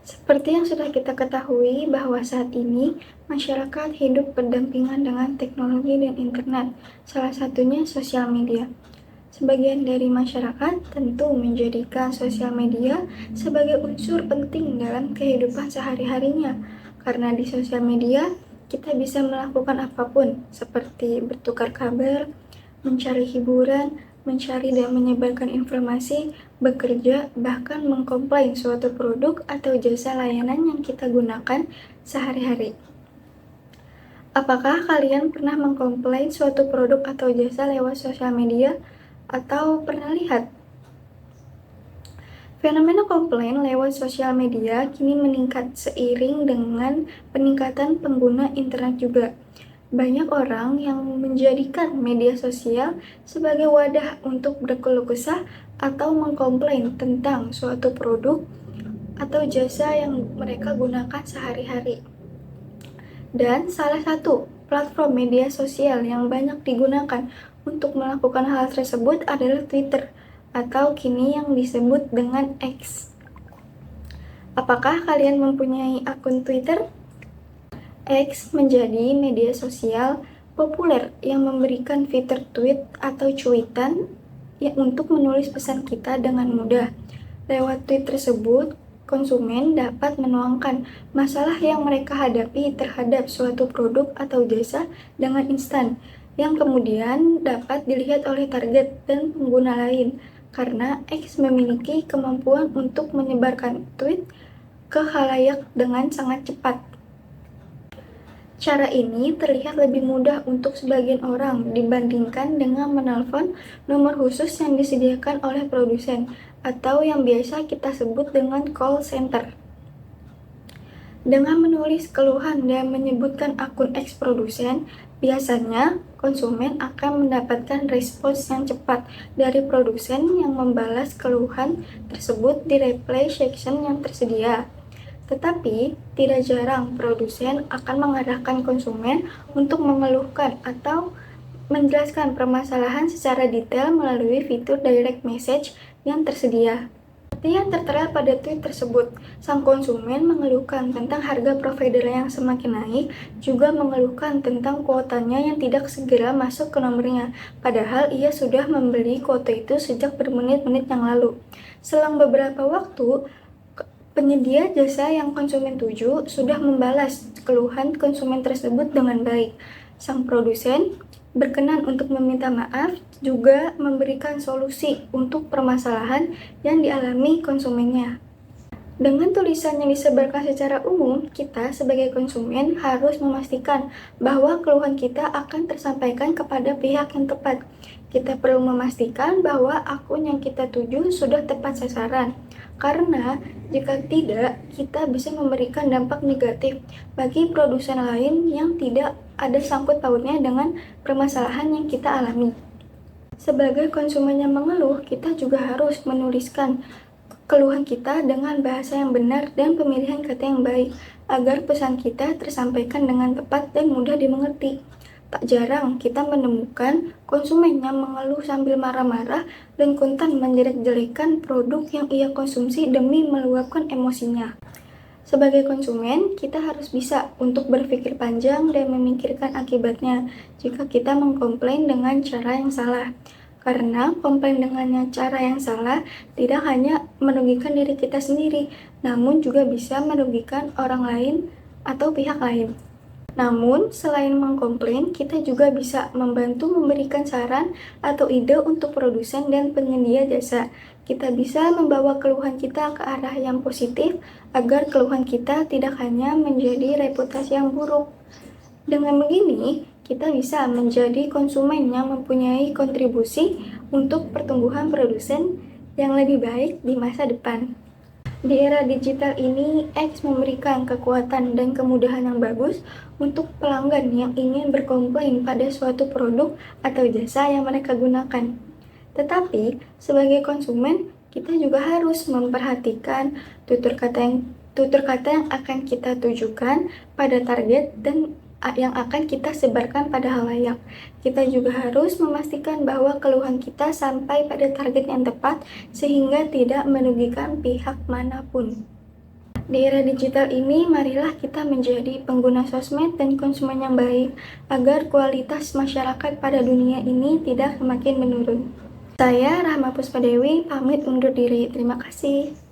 Seperti yang sudah kita ketahui bahwa saat ini masyarakat hidup berdampingan dengan teknologi dan internet, salah satunya sosial media. Sebagian dari masyarakat tentu menjadikan sosial media sebagai unsur penting dalam kehidupan sehari-harinya, karena di sosial media kita bisa melakukan apapun, seperti bertukar kabar, mencari hiburan, mencari dan menyebarkan informasi, bekerja, bahkan mengkomplain suatu produk atau jasa layanan yang kita gunakan sehari-hari. Apakah kalian pernah mengkomplain suatu produk atau jasa lewat sosial media? Atau pernah lihat? Fenomena komplain lewat sosial media kini meningkat seiring dengan peningkatan pengguna internet juga. Banyak orang yang menjadikan media sosial sebagai wadah untuk berkeluh kesah atau mengkomplain tentang suatu produk atau jasa yang mereka gunakan sehari-hari. Dan salah satu platform media sosial yang banyak digunakan untuk melakukan hal tersebut adalah Twitter, atau kini yang disebut dengan X. Apakah kalian mempunyai akun Twitter? X menjadi media sosial populer yang memberikan fitur tweet atau cuitan yang untuk menulis pesan kita dengan mudah. Lewat tweet tersebut, konsumen dapat menuangkan masalah yang mereka hadapi terhadap suatu produk atau jasa dengan instan, yang kemudian dapat dilihat oleh target dan pengguna lain, karena X memiliki kemampuan untuk menyebarkan tweet ke khalayak dengan sangat cepat. Cara ini terlihat lebih mudah untuk sebagian orang dibandingkan dengan menelpon nomor khusus yang disediakan oleh produsen atau yang biasa kita sebut dengan call center. Dengan menulis keluhan dan menyebutkan akun X produsen, biasanya konsumen akan mendapatkan respons yang cepat dari produsen yang membalas keluhan tersebut di reply section yang tersedia. Tetapi, tidak jarang produsen akan mengarahkan konsumen untuk mengeluhkan atau menjelaskan permasalahan secara detail melalui fitur direct message yang tersedia. Seperti yang tertera pada tweet tersebut, sang konsumen mengeluhkan tentang harga provider yang semakin naik, juga mengeluhkan tentang kuotanya yang tidak segera masuk ke nomornya, padahal ia sudah membeli kuota itu sejak bermenit-menit yang lalu. Selang beberapa waktu, penyedia jasa yang konsumen tuju sudah membalas keluhan konsumen tersebut dengan baik. Sang produsen berkenan untuk meminta maaf, juga memberikan solusi untuk permasalahan yang dialami konsumennya. Dengan tulisan yang disebarkan secara umum, kita sebagai konsumen harus memastikan bahwa keluhan kita akan tersampaikan kepada pihak yang tepat. Kita perlu memastikan bahwa akun yang kita tuju sudah tepat sasaran, karena jika tidak, kita bisa memberikan dampak negatif bagi produsen lain yang tidak ada sangkut pautnya dengan permasalahan yang kita alami. Sebagai konsumen yang mengeluh, kita juga harus menuliskan keluhan kita dengan bahasa yang benar dan pemilihan kata yang baik, agar pesan kita tersampaikan dengan tepat dan mudah dimengerti. Tak jarang kita menemukan konsumen yang mengeluh sambil marah-marah dan kontan menjelek-jelekan produk yang ia konsumsi demi meluapkan emosinya. Sebagai konsumen, kita harus bisa untuk berpikir panjang dan memikirkan akibatnya jika kita mengkomplain dengan cara yang salah. Karena komplain dengan cara yang salah tidak hanya merugikan diri kita sendiri, namun juga bisa merugikan orang lain atau pihak lain. Namun, selain mengkomplain, kita juga bisa membantu memberikan saran atau ide untuk produsen dan penyedia jasa. Kita bisa membawa keluhan kita ke arah yang positif agar keluhan kita tidak hanya menjadi reputasi yang buruk. Dengan begini, kita bisa menjadi konsumen yang mempunyai kontribusi untuk pertumbuhan produsen yang lebih baik di masa depan. Di era digital ini, X memberikan kekuatan dan kemudahan yang bagus untuk pelanggan yang ingin berkomplain pada suatu produk atau jasa yang mereka gunakan. Tetapi, sebagai konsumen, kita juga harus memperhatikan tutur kata yang akan kita tujukan pada target dan yang akan kita sebarkan pada khalayak. Kita juga harus memastikan bahwa keluhan kita sampai pada target yang tepat sehingga tidak merugikan pihak manapun. Di era digital ini, marilah kita menjadi pengguna sosmed dan konsumen yang baik agar kualitas masyarakat pada dunia ini tidak semakin menurun. Saya Rahma Puspadewi pamit undur diri. Terima kasih.